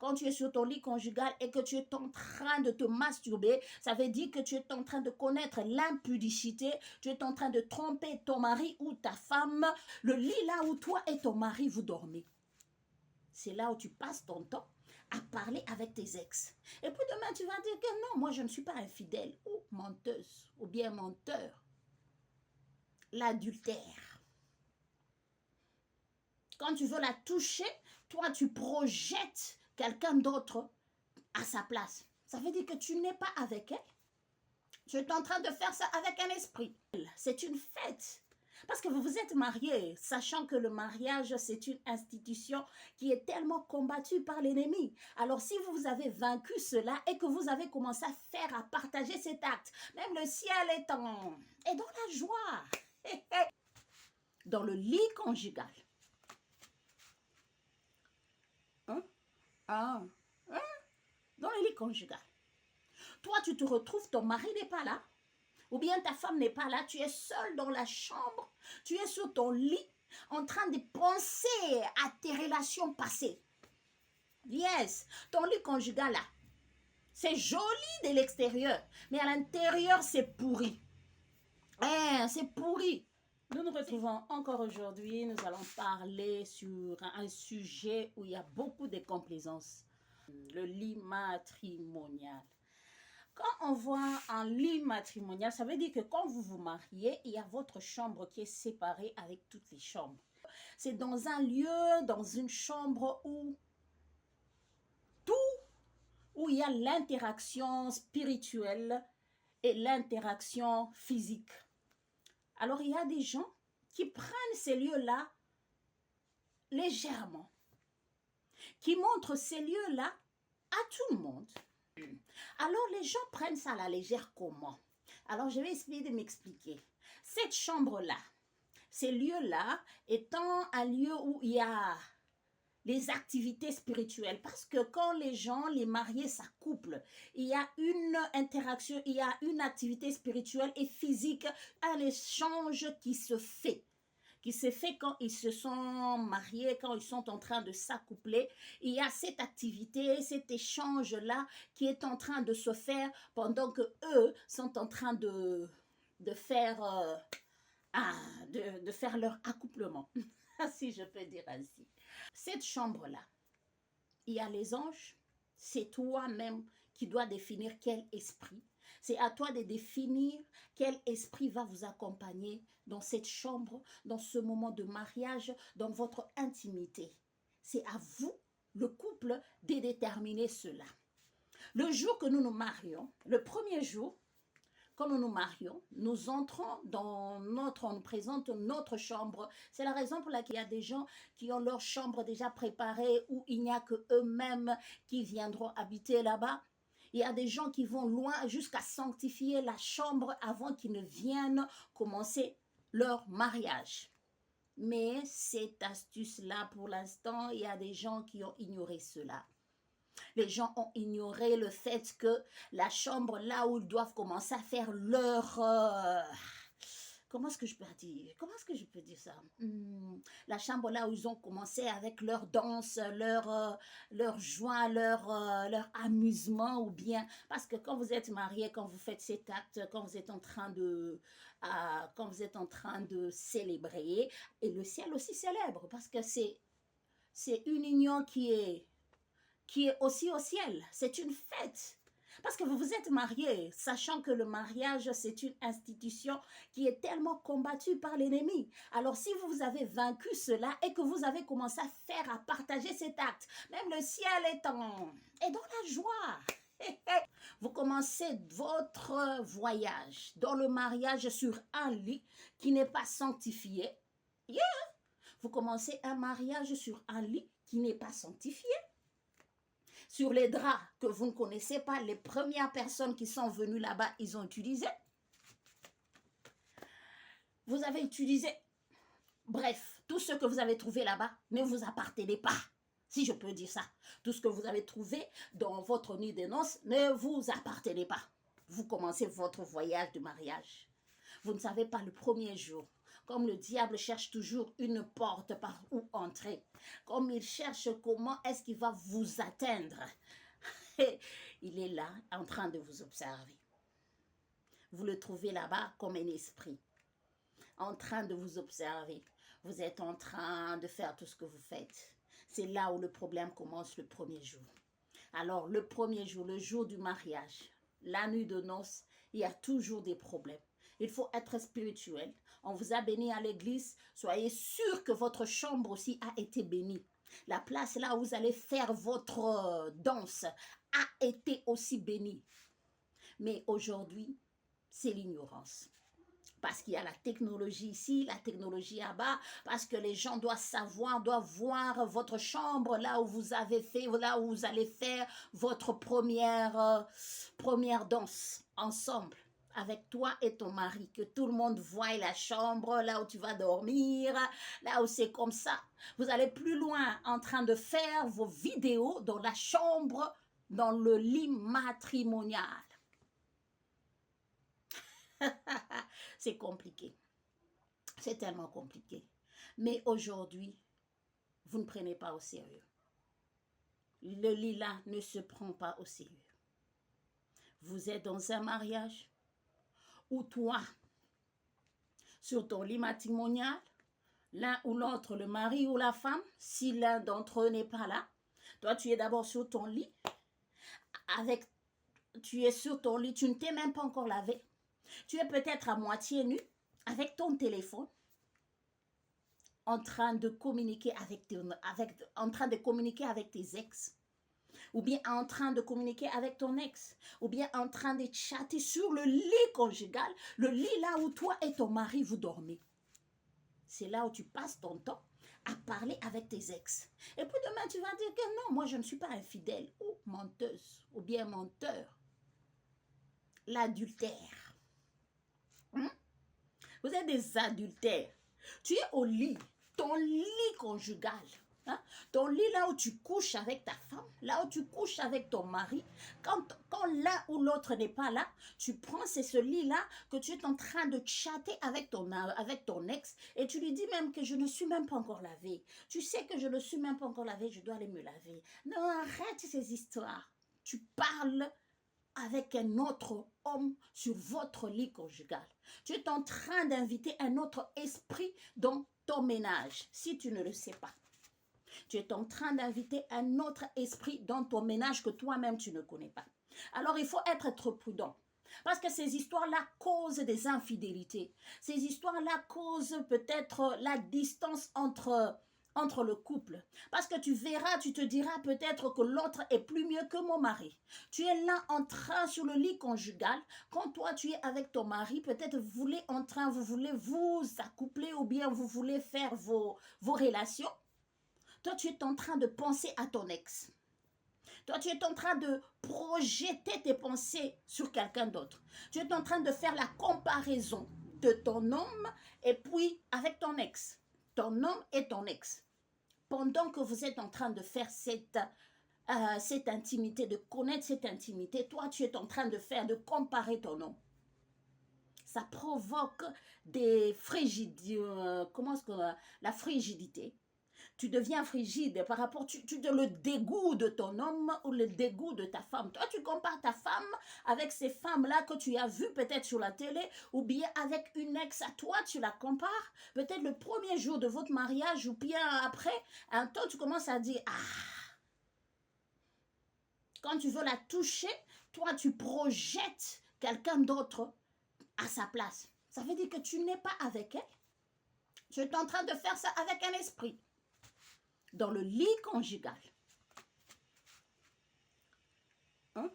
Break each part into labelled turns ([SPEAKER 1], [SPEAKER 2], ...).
[SPEAKER 1] Quand tu es sur ton lit conjugal et que tu es en train de te masturber, ça veut dire que tu es en train de connaître l'impudicité, tu es en train de tromper ton mari ou ta femme, le lit là où toi et ton mari vous dormez. C'est là où tu passes ton temps à parler avec tes ex. Et puis demain, tu vas dire que non, moi je ne suis pas infidèle ou menteuse ou bien menteur. L'adultère. Quand tu veux la toucher, toi tu projettes quelqu'un d'autre à sa place. Ça veut dire que tu n'es pas avec elle. Tu es en train de faire ça avec un esprit. C'est une fête. Parce que vous vous êtes mariés, sachant que le mariage, c'est une institution qui est tellement combattue par l'ennemi. Alors, si vous avez vaincu cela et que vous avez commencé à faire, à partager cet acte, même le ciel est dans la joie. Dans le lit conjugal. Dans le lit conjugal. Toi, tu te retrouves, ton mari n'est pas là. Ou bien ta femme n'est pas là, tu es seul dans la chambre, tu es sur ton lit en train de penser à tes relations passées. Yes, ton lit conjugal là, c'est joli de l'extérieur, mais à l'intérieur c'est pourri. C'est pourri. Nous nous retrouvons encore aujourd'hui, nous allons parler sur un sujet où il y a beaucoup de complaisance, le lit matrimonial. Quand on voit un lit matrimonial, ça veut dire que quand vous vous mariez, il y a votre chambre qui est séparée avec toutes les chambres. C'est dans un lieu, dans une chambre où il y a l'interaction spirituelle et l'interaction physique. Alors, il y a des gens qui prennent ces lieux-là légèrement, qui montrent ces lieux-là à tout le monde. Alors, les gens prennent ça à la légère comment? Alors, je vais essayer de m'expliquer. Cette chambre-là, ces lieux-là étant un lieu où il y a les activités spirituelles. Parce que quand les gens, les mariés s'accouplent, il y a une interaction, il y a une activité spirituelle et physique, un échange qui se fait quand ils se sont mariés, quand ils sont en train de s'accoupler. Il y a cette activité, cet échange-là qui est en train de se faire pendant que eux sont en train de faire leur accouplement, si je peux dire ainsi. Cette chambre-là, il y a les anges, c'est toi-même qui dois définir quel esprit. C'est à toi de définir quel esprit va vous accompagner dans cette chambre, dans ce moment de mariage, dans votre intimité. C'est à vous, le couple, de déterminer cela. Le jour que nous nous marions, le premier jour, quand nous nous marions, nous entrons on nous présente notre chambre. C'est la raison pour laquelle il y a des gens qui ont leur chambre déjà préparée où il n'y a que eux-mêmes qui viendront habiter là-bas. Il y a des gens qui vont loin jusqu'à sanctifier la chambre avant qu'ils ne viennent commencer leur mariage. Mais cette astuce-là, pour l'instant, il y a des gens qui ont ignoré cela. Les gens ont ignoré le fait que la chambre, là où ils doivent commencer à faire leur... comment est-ce que je peux dire ça? La chambre, là où ils ont commencé avec leur danse, leur joie, leur amusement, ou bien... Parce que quand vous êtes marié, quand vous faites cet acte, quand vous êtes en train de célébrer, et le ciel aussi célèbre, parce que c'est une union qui est aussi au ciel. C'est une fête. Parce que vous vous êtes mariés, sachant que le mariage, c'est une institution qui est tellement combattue par l'ennemi. Alors, si vous avez vaincu cela et que vous avez commencé à faire, à partager cet acte, même le ciel est dans la joie. Vous commencez votre voyage dans le mariage sur un lit qui n'est pas sanctifié. Vous commencez un mariage sur un lit qui n'est pas sanctifié. Sur les draps que vous ne connaissez pas, les premières personnes qui sont venues là-bas, ils ont utilisé. Vous avez utilisé. Bref, tout ce que vous avez trouvé là-bas ne vous appartenait pas, si je peux dire ça. Tout ce que vous avez trouvé dans votre nuit de noces ne vous appartenait pas. Vous commencez votre voyage de mariage. Vous ne savez pas le premier jour. Comme le diable cherche toujours une porte par où entrer. Comme il cherche comment est-ce qu'il va vous atteindre. Il est là en train de vous observer. Vous le trouvez là-bas comme un esprit. En train de vous observer. Vous êtes en train de faire tout ce que vous faites. C'est là où le problème commence le premier jour. Alors, le premier jour, le jour du mariage, la nuit de noces, il y a toujours des problèmes. Il faut être spirituel. On vous a béni à l'église. Soyez sûr que votre chambre aussi a été bénie. La place là où vous allez faire votre danse a été aussi bénie. Mais aujourd'hui, c'est l'ignorance. Parce qu'il y a la technologie ici, la technologie là-bas, parce que les gens doivent savoir, doivent voir votre chambre, là où vous avez fait, là où vous allez faire votre première danse ensemble, avec toi et ton mari, que tout le monde voie la chambre, là où tu vas dormir, là où c'est comme ça. Vous allez plus loin en train de faire vos vidéos dans la chambre, dans le lit matrimonial. C'est compliqué. C'est tellement compliqué. Mais aujourd'hui, vous ne prenez pas au sérieux. Le lit là ne se prend pas au sérieux. Vous êtes dans un mariage où toi, sur ton lit matrimonial, l'un ou l'autre, le mari ou la femme, si l'un d'entre eux n'est pas là, toi tu es d'abord sur ton lit, tu es sur ton lit, tu ne t'es même pas encore lavé. Tu es peut-être à moitié nu avec ton téléphone en train de communiquer avec tes ex, ou bien en train de communiquer avec ton ex, ou bien en train de chatter sur le lit conjugal, le lit là où toi et ton mari vous dormez. C'est là où tu passes ton temps à parler avec tes ex. Et puis demain tu vas dire que non, moi je ne suis pas infidèle ou menteuse, ou bien menteur. L'adultère. Vous êtes des adultères. Tu es au lit, ton lit conjugal. Hein? Ton lit là où tu couches avec ta femme, là où tu couches avec ton mari. Quand l'un ou l'autre n'est pas là, tu prends ce lit-là que tu es en train de chatter avec ton ex et tu lui dis même que je ne suis même pas encore lavée. Tu sais que je ne suis même pas encore lavée, je dois aller me laver. Non, arrête ces histoires. Tu parles avec un autre homme sur votre lit conjugal. Tu es en train d'inviter un autre esprit dans ton ménage, si tu ne le sais pas. Tu es en train d'inviter un autre esprit dans ton ménage que toi-même tu ne connais pas. Alors il faut être prudent. Parce que ces histoires-là causent des infidélités. Ces histoires-là causent peut-être la distance entre le couple. Parce que tu verras, tu te diras peut-être que l'autre est plus mieux que mon mari. Tu es là en train sur le lit conjugal. Quand toi tu es avec ton mari, peut-être vous voulez vous accoupler ou bien vous voulez faire vos relations. Toi tu es en train de penser à ton ex. Toi, tu es en train de projeter tes pensées sur quelqu'un d'autre. Tu es en train de faire la comparaison de ton homme et puis avec ton ex. Ton homme et ton ex. Pendant que vous êtes en train de faire cette intimité, de connaître cette intimité, toi, tu es en train de comparer ton homme. Ça provoque des la frigidité. Tu deviens frigide par rapport, tu le dégoût de ton homme ou le dégoût de ta femme. Toi, tu compares ta femme avec ces femmes-là que tu as vues peut-être sur la télé ou bien avec une ex à toi, tu la compares. Peut-être le premier jour de votre mariage ou bien après, un temps, tu commences à dire, ah, quand tu veux la toucher, toi, tu projettes quelqu'un d'autre à sa place. Ça veut dire que tu n'es pas avec elle. Tu es en train de faire ça avec un esprit. Dans le lit conjugal. Dans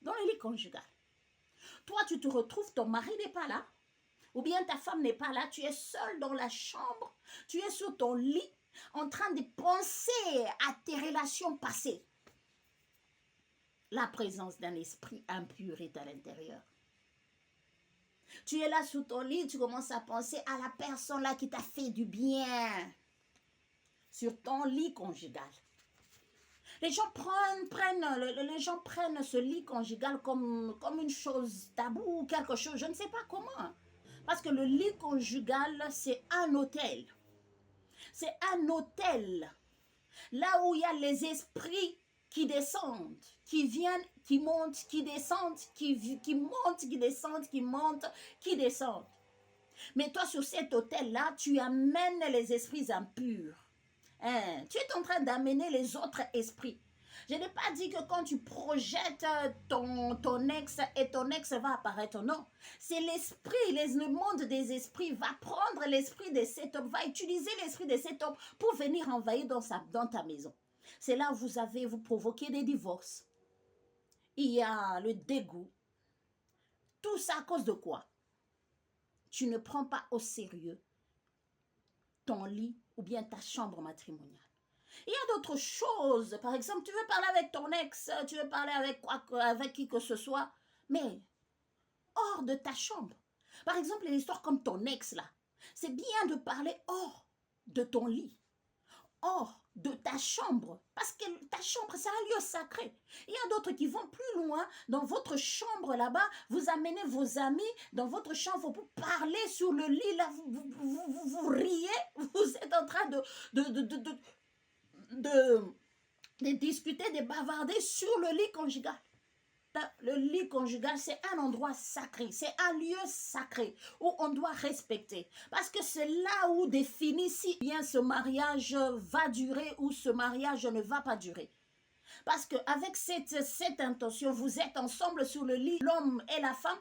[SPEAKER 1] le lit conjugal. Toi, tu te retrouves, ton mari n'est pas là, ou bien ta femme n'est pas là, tu es seul dans la chambre, tu es sur ton lit, en train de penser à tes relations passées. La présence d'un esprit impur est à l'intérieur. Tu es là sous ton lit, tu commences à penser à la personne là qui t'a fait du bien. Sur ton lit conjugal. Les gens prennent ce lit conjugal comme une chose taboue ou quelque chose, je ne sais pas comment. Parce que le lit conjugal, c'est un hôtel. C'est un hôtel. Là où il y a les esprits qui descendent, qui viennent, qui montent, qui descendent, qui montent, qui descendent, qui montent, qui descendent. Mais toi, sur cet hôtel-là, tu amènes les esprits impurs. Hein? Tu es en train d'amener les autres esprits. Je n'ai pas dit que quand tu projettes ton ex et ton ex va apparaître, non. C'est l'esprit, le monde des esprits va prendre l'esprit de cet homme, va utiliser l'esprit de cet homme pour venir envahir dans ta maison. C'est là où vous provoquez des divorces. Il y a le dégoût. Tout ça à cause de quoi? Tu ne prends pas au sérieux ton lit ou bien ta chambre matrimoniale. Il y a d'autres choses. Par exemple, tu veux parler avec ton ex, tu veux parler avec qui que ce soit, mais hors de ta chambre. Par exemple, une histoire comme ton ex là, c'est bien de parler hors de ton lit, hors de ta chambre, parce que ta chambre, c'est un lieu sacré. Il y a d'autres qui vont plus loin, dans votre chambre là-bas, vous amenez vos amis dans votre chambre, vous parlez sur le lit, là, vous riez, vous êtes en train de discuter, de bavarder sur le lit conjugal. Le lit conjugal, c'est un endroit sacré, c'est un lieu sacré où on doit respecter. Parce que c'est là où définit si bien ce mariage va durer ou ce mariage ne va pas durer. Parce qu'avec cette intention, vous êtes ensemble sur le lit, l'homme et la femme,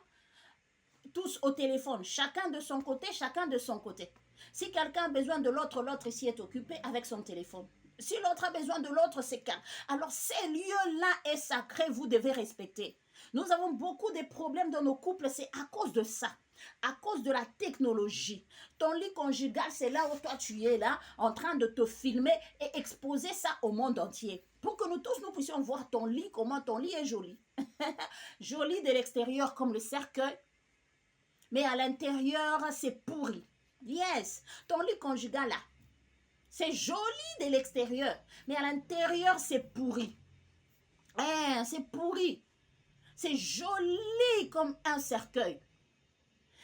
[SPEAKER 1] tous au téléphone, chacun de son côté, chacun de son côté. Si quelqu'un a besoin de l'autre, l'autre ici est occupé avec son téléphone. Si l'autre a besoin de l'autre, c'est calme. Alors ces lieux-là est sacré, vous devez respecter. Nous avons beaucoup de problèmes dans nos couples, c'est à cause de ça, à cause de la technologie. Ton lit conjugal, c'est là où toi tu es là, en train de te filmer et exposer ça au monde entier. Pour que nous tous, nous puissions voir ton lit, comment ton lit est joli. Joli de l'extérieur comme le cercueil, mais à l'intérieur, c'est pourri. Yes, ton lit conjugal là, c'est joli de l'extérieur, mais à l'intérieur, c'est pourri. C'est pourri. C'est joli comme un cercueil.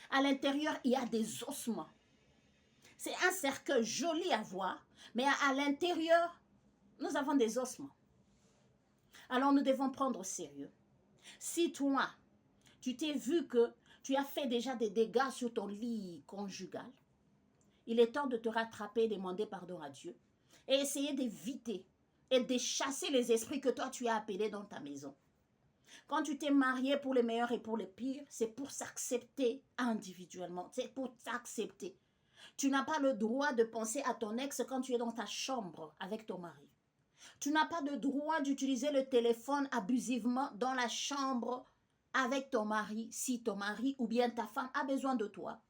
[SPEAKER 1] À l'intérieur, il y a des ossements. C'est un cercueil joli à voir, mais à l'intérieur, nous avons des ossements. Alors, nous devons prendre au sérieux. Si toi, tu t'es vu que tu as fait déjà des dégâts sur ton lit conjugal, il est temps de te rattraper, demander pardon à Dieu et essayer d'éviter et de chasser les esprits que toi tu as appelés dans ta maison. Quand tu t'es marié pour les meilleurs et pour les pires, c'est pour s'accepter individuellement, c'est pour t'accepter. Tu n'as pas le droit de penser à ton ex quand tu es dans ta chambre avec ton mari. Tu n'as pas le droit d'utiliser le téléphone abusivement dans la chambre avec ton mari, si ton mari ou bien ta femme a besoin de toi.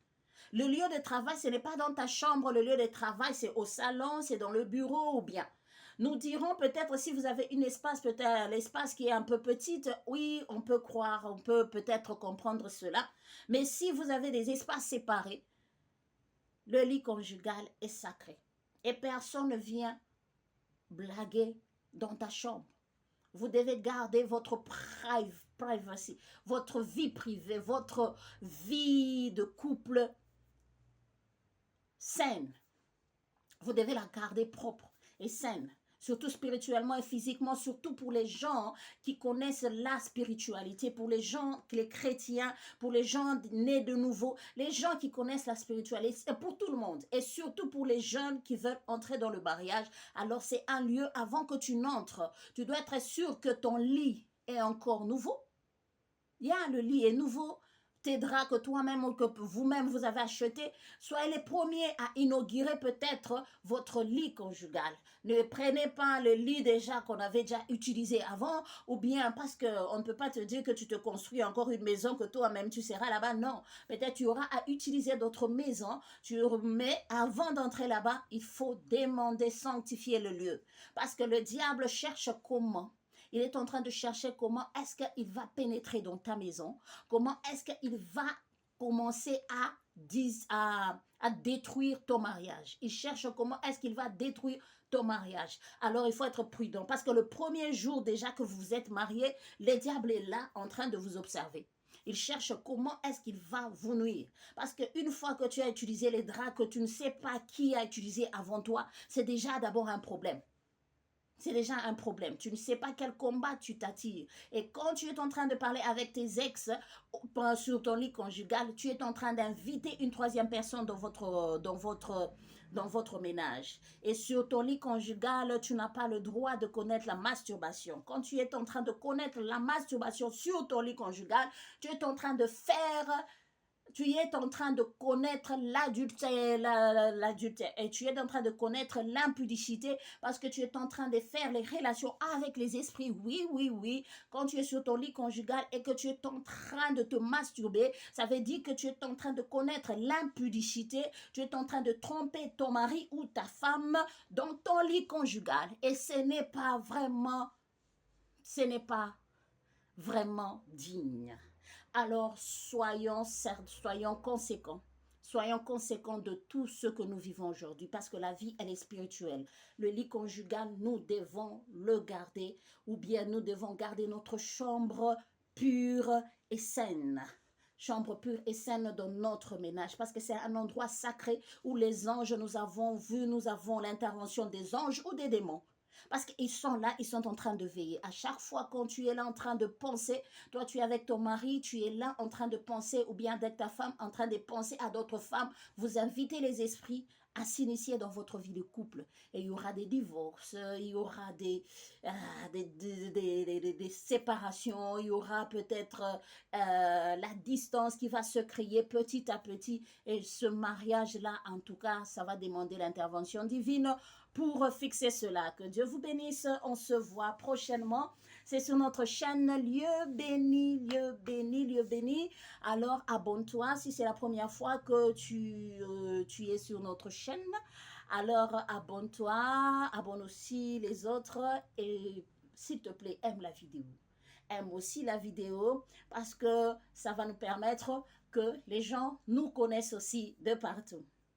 [SPEAKER 1] Le lieu de travail, ce n'est pas dans ta chambre, le lieu de travail, c'est au salon, c'est dans le bureau ou bien. Nous dirons peut-être si vous avez un espace, peut-être l'espace qui est un peu petit, oui, on peut croire, on peut peut-être comprendre cela. Mais si vous avez des espaces séparés, le lit conjugal est sacré. Et personne ne vient blaguer dans ta chambre. Vous devez garder votre privacy, votre vie privée, votre vie de couple saine. Vous devez la garder propre et saine, surtout spirituellement et physiquement, surtout pour les gens qui connaissent la spiritualité, pour les gens, les chrétiens, pour les gens nés de nouveau, les gens qui connaissent la spiritualité, et pour tout le monde, et surtout pour les jeunes qui veulent entrer dans le mariage. Alors c'est un lieu, avant que tu n'entres, tu dois être sûr que ton lit est encore nouveau. Le lit est nouveau. Tes draps que toi-même ou que vous-même vous avez acheté, soyez les premiers à inaugurer peut-être votre lit conjugal. Ne prenez pas le lit déjà qu'on avait déjà utilisé avant, ou bien parce qu'on ne peut pas te dire que tu te construis encore une maison, que toi-même tu seras là-bas. Non, peut-être tu auras à utiliser d'autres maisons, mais avant d'entrer là-bas, il faut demander, sanctifier le lieu. Parce que le diable cherche comment? Il est en train de chercher comment est-ce qu'il va pénétrer dans ta maison, comment est-ce qu'il va commencer à détruire ton mariage. Il cherche comment est-ce qu'il va détruire ton mariage. Alors, il faut être prudent parce que le premier jour déjà que vous êtes mariés, le diable est là en train de vous observer. Il cherche comment est-ce qu'il va vous nuire. Parce qu'une fois que tu as utilisé les draps, que tu ne sais pas qui a utilisé avant toi, c'est déjà d'abord un problème. C'est déjà un problème. Tu ne sais pas quel combat tu t'attires. Et quand tu es en train de parler avec tes ex sur ton lit conjugal, tu es en train d'inviter une troisième personne dans votre ménage. Et sur ton lit conjugal, tu n'as pas le droit de connaître la masturbation. Quand tu es en train de connaître la masturbation sur ton lit conjugal, tu es en train de faire... Tu es en train de connaître l'adultère et tu es en train de connaître l'impudicité parce que tu es en train de faire les relations avec les esprits. Oui, oui, oui. Quand tu es sur ton lit conjugal et que tu es en train de te masturber, ça veut dire que tu es en train de connaître l'impudicité. Tu es en train de tromper ton mari ou ta femme dans ton lit conjugal. Et ce n'est pas vraiment digne. Alors soyons conséquents. Soyons conséquents de tout ce que nous vivons aujourd'hui parce que la vie, elle est spirituelle. Le lit conjugal, nous devons le garder ou bien nous devons garder notre chambre pure et saine. Chambre pure et saine dans notre ménage parce que c'est un endroit sacré où les anges, nous avons l'intervention des anges ou des démons. Parce qu'ils sont là, ils sont en train de veiller. À chaque fois quand tu es là en train de penser, toi tu es avec ton mari, tu es là en train de penser, ou bien avec ta femme en train de penser à d'autres femmes, vous invitez les esprits à s'initier dans votre vie de couple. Et il y aura des divorces, il y aura des séparations, il y aura peut-être la distance qui va se créer petit à petit. Et ce mariage-là, en tout cas, ça va demander l'intervention divine pour fixer cela. Que Dieu vous bénisse. On se voit prochainement. C'est sur notre chaîne Lieu béni, Lieu béni, Lieu béni. Alors abonne-toi si c'est la première fois que tu es sur notre chaîne. Alors abonne-toi, abonne aussi les autres et s'il te plaît, aime la vidéo. Aime aussi la vidéo parce que ça va nous permettre que les gens nous connaissent aussi de partout.